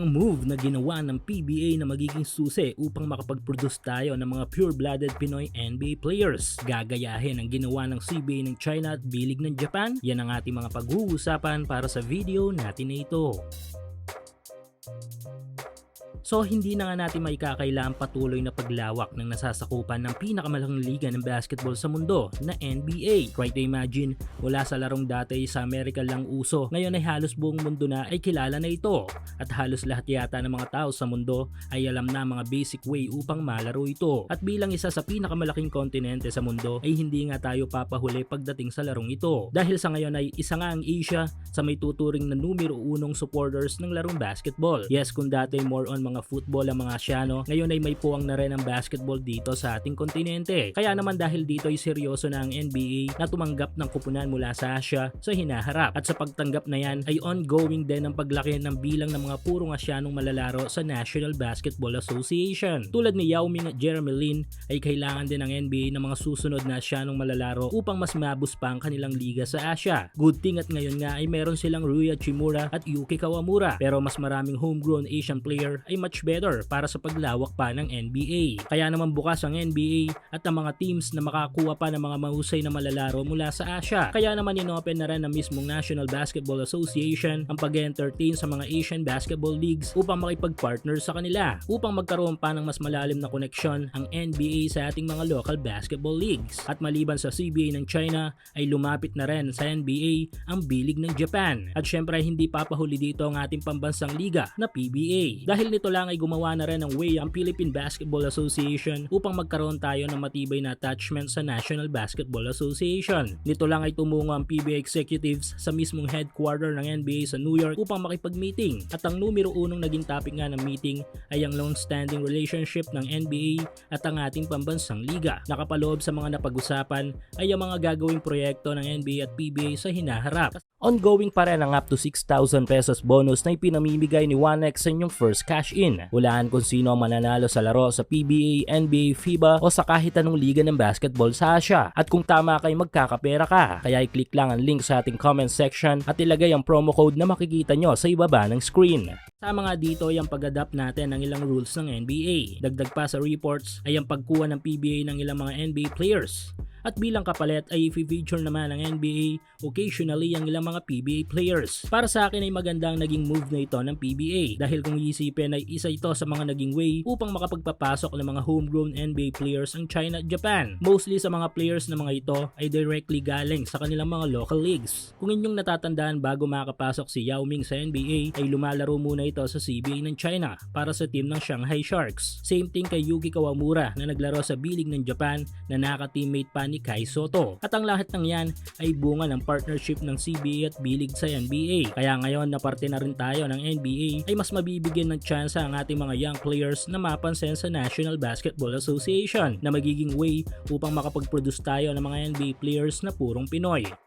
isang move na ginawa ng PBA na magiging susi upang makapag-produce tayo ng mga pure-blooded Pinoy NBA players. Gagayahin ang ginawa ng CBA ng China at bilig ng Japan? Yan ang ating mga pag-uusapan para sa video natin na ito. So hindi na nga natin maikakaila ang patuloy na paglawak ng nasasakupan ng pinakamalaking liga ng basketball sa mundo na NBA. Try to imagine, wala sa larong dati sa Amerika lang uso, ngayon ay halos buong mundo na ay kilala na ito. At halos lahat yata ng mga tao sa mundo ay alam na mga basic way upang malaro ito. At bilang isa sa pinakamalaking kontinente sa mundo ay hindi nga tayo papahuli pagdating sa larong ito. Dahil sa ngayon ay isa nga ang Asia sa may tuturing na numero 1 supporters ng larong basketball. Yes, kung dati more on mga football ang mga Asyano, ngayon ay may puwang na rin ang basketball dito sa ating kontinente. Kaya naman dahil dito ay seryoso na ang NBA na tumanggap ng kupunan mula sa Asya sa hinaharap. At sa pagtanggap na yan ay ongoing din ang paglaki ng bilang ng mga purong Asyanong malalaro sa National Basketball Association. Tulad ni Yao Ming at Jeremy Lin ay kailangan din ng NBA ng mga susunod na Asyanong malalaro upang mas mabus pa ang kanilang liga sa Asya. Good thing at ngayon nga ay meron silang Rui Hachimura at Yuki Kawamura, pero mas maraming homegrown Asian player ay much better para sa paglawak pa ng NBA. Kaya naman bukas ang NBA at ang mga teams na makakuha pa ng mga mahusay na malalaro mula sa Asia. Kaya naman inopen na rin ng mismong National Basketball Association ang pag-entertain sa mga Asian Basketball Leagues upang makipag-partner sa kanila, upang magkaroon pa ng mas malalim na koneksyon ang NBA sa ating mga local basketball leagues. At maliban sa CBA ng China ay lumapit na rin sa NBA ang bilig ng Japan. At syempre hindi papahuli dito ang ating pambansang liga na PBA. Dahil nito lang ay gumawa na rin ng way ang Philippine Basketball Association upang magkaroon tayo ng matibay na attachment sa National Basketball Association. Nito lang ay tumungo ang PBA executives sa mismong headquarter ng NBA sa New York upang makipag-meeting. At ang numero 1 naging topic nga ng meeting ay ang long-standing relationship ng NBA at ang ating pambansang liga. Nakapaloob sa mga napag-usapan ay ang mga gagawing proyekto ng NBA at PBA sa hinaharap. Ongoing pa rin ang up to 6,000 pesos bonus na ipinamimigay ni 1X sa inyong first cash in. Hulaan kung sino ang mananalo sa laro sa PBA, NBA, FIBA o sa kahit anong liga ng basketball sa Asia. At kung tama kay magkakapera ka, kaya i-click lang ang link sa ating comment section at ilagay ang promo code na makikita nyo sa ibaba ng screen. Tama nga dito ay ang pag-adapt natin ng ilang rules ng NBA. Dagdag pa sa reports ay ang pagkuha ng PBA ng ilang mga NBA players. At bilang kapalit ay i-feature naman ng NBA occasionally ang ilang mga PBA players. Para sa akin ay magandang naging move na ito ng PBA dahil kung iisipin ay isa ito sa mga naging way upang makapagpapasok ng mga homegrown NBA players ang China at Japan. Mostly sa mga players na mga ito ay directly galing sa kanilang mga local leagues. Kung inyong natatandaan bago makapasok si Yao Ming sa NBA ay lumalaro muna ito sa CBA ng China para sa team ng Shanghai Sharks. Same thing kay Yuki Kawamura na naglaro sa B-League ng Japan na naka-teammate pa ni Kai Sotto. At ang lahat ng yan ay bunga ng partnership ng CBA at B-League sa NBA. Kaya ngayon na parte na rin tayo ng NBA ay mas mabibigyan ng tsansa ang ating mga young players na mapansin sa National Basketball Association na magiging way upang makapag-produce tayo ng mga NBA players na purong Pinoy.